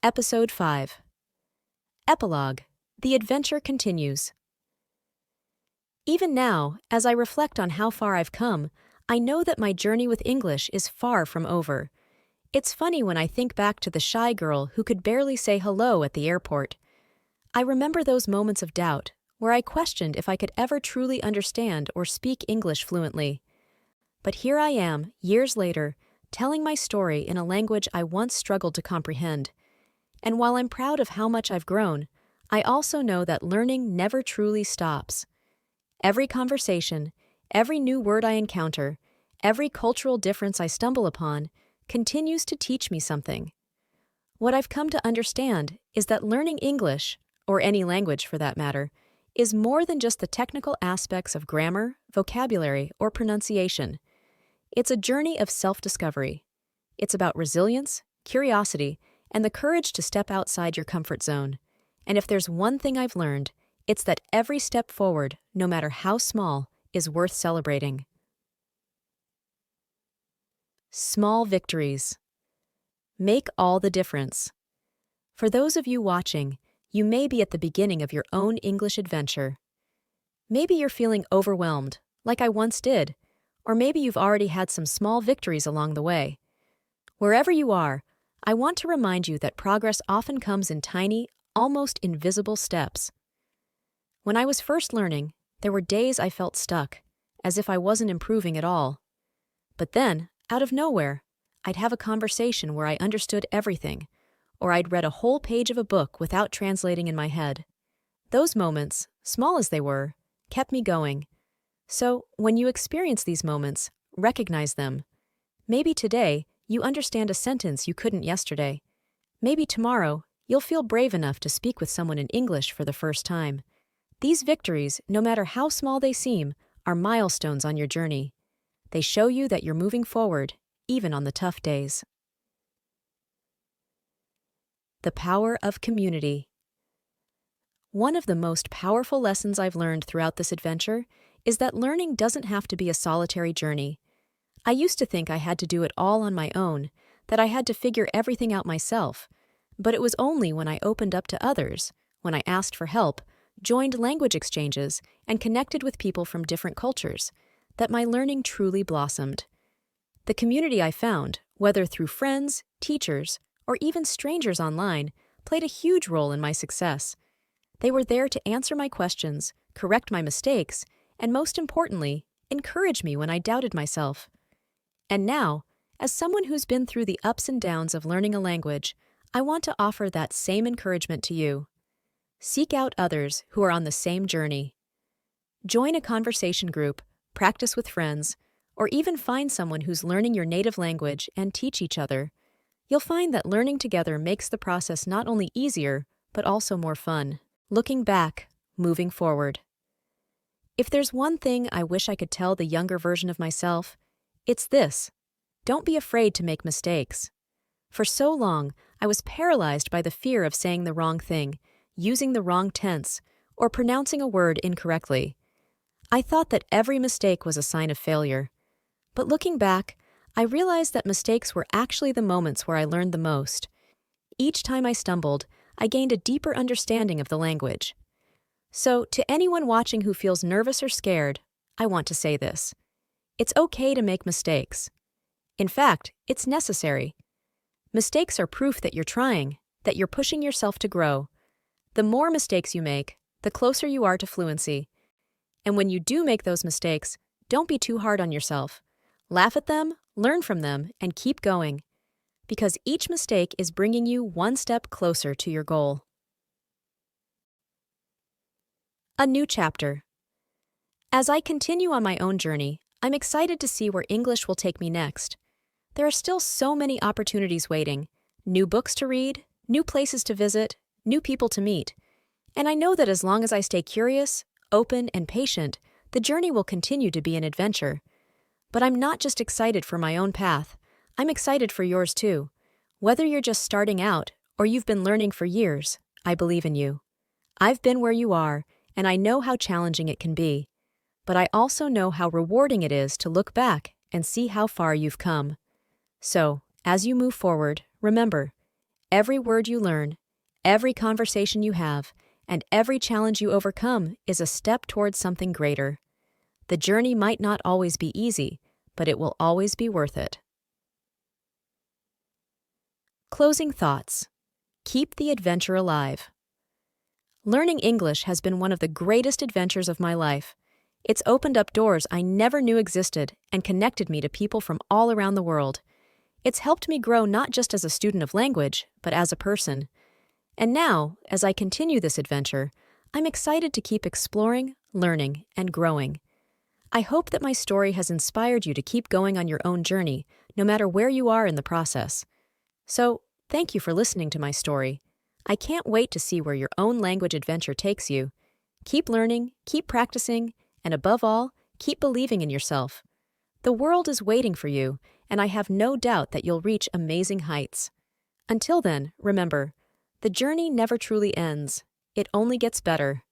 Episode 5. Epilogue. The adventure continues. Even now, as I reflect on how far I've come, I know that my journey with English is far from over. It's funny when I think back to the shy girl who could barely say hello at the airport. I remember those moments of doubt, where I questioned if I could ever truly understand or speak English fluently. But here I am, years later, telling my story in a language I once struggled to comprehend. And while I'm proud of how much I've grown, I also know that learning never truly stops. Every conversation, every new word I encounter, every cultural difference I stumble upon, continues to teach me something. What I've come to understand is that learning English, or any language for that matter, is more than just the technical aspects of grammar, vocabulary, or pronunciation. It's a journey of self-discovery. It's about resilience, curiosity, and the courage to step outside your comfort zone. And if there's one thing I've learned, it's that every step forward, no matter how small, is worth celebrating. Small victories make all the difference. For those of you watching, you may be at the beginning of your own English adventure. Maybe you're feeling overwhelmed, like I once did, or maybe you've already had some small victories along the way. Wherever you are, I want to remind you that progress often comes in tiny, almost invisible steps. When I was first learning, there were days I felt stuck, as if I wasn't improving at all. But then, out of nowhere, I'd have a conversation where I understood everything, or I'd read a whole page of a book without translating in my head. Those moments, small as they were, kept me going. So, when you experience these moments, recognize them. Maybe today, you understand a sentence you couldn't yesterday. Maybe tomorrow, you'll feel brave enough to speak with someone in English for the first time. These victories, no matter how small they seem, are milestones on your journey. They show you that you're moving forward, even on the tough days. The power of community. One of the most powerful lessons I've learned throughout this adventure is that learning doesn't have to be a solitary journey. I used to think I had to do it all on my own, that I had to figure everything out myself. But it was only when I opened up to others, when I asked for help, joined language exchanges, and connected with people from different cultures, that my learning truly blossomed. The community I found, whether through friends, teachers, or even strangers online, played a huge role in my success. They were there to answer my questions, correct my mistakes, and most importantly, encourage me when I doubted myself. And now, as someone who's been through the ups and downs of learning a language, I want to offer that same encouragement to you. Seek out others who are on the same journey. Join a conversation group, practice with friends, or even find someone who's learning your native language and teach each other. You'll find that learning together makes the process not only easier, but also more fun. Looking back, moving forward. If there's one thing I wish I could tell the younger version of myself, it's this: don't be afraid to make mistakes. For so long, I was paralyzed by the fear of saying the wrong thing, using the wrong tense, or pronouncing a word incorrectly. I thought that every mistake was a sign of failure. But looking back, I realized that mistakes were actually the moments where I learned the most. Each time I stumbled, I gained a deeper understanding of the language. So, to anyone watching who feels nervous or scared, I want to say this: it's okay to make mistakes. In fact, it's necessary. Mistakes are proof that you're trying, that you're pushing yourself to grow. The more mistakes you make, the closer you are to fluency. And when you do make those mistakes, don't be too hard on yourself. Laugh at them, learn from them, and keep going. Because each mistake is bringing you one step closer to your goal. A new chapter. As I continue on my own journey, I'm excited to see where English will take me next. There are still so many opportunities waiting: new books to read, new places to visit, new people to meet. And I know that as long as I stay curious, open, and patient, the journey will continue to be an adventure. But I'm not just excited for my own path, I'm excited for yours too. Whether you're just starting out or you've been learning for years, I believe in you. I've been where you are, and I know how challenging it can be. But I also know how rewarding it is to look back and see how far you've come. So, as you move forward, remember, Every word you learn, every conversation you have, and every challenge you overcome is a step towards something greater. The journey might not always be easy, but it will always be worth it. Closing thoughts. Keep the adventure alive. Learning English has been one of the greatest adventures of my life. It's opened up doors I never knew existed and connected me to people from all around the world. It's helped me grow not just as a student of language, but as a person. And now, as I continue this adventure, I'm excited to keep exploring, learning, and growing. I hope that my story has inspired you to keep going on your own journey, no matter where you are in the process. So, thank you for listening to my story. I can't wait to see where your own language adventure takes you. Keep learning, keep practicing, and above all, keep believing in yourself. The world is waiting for you, and I have no doubt that you'll reach amazing heights. Until then, remember, the journey never truly ends. It only gets better.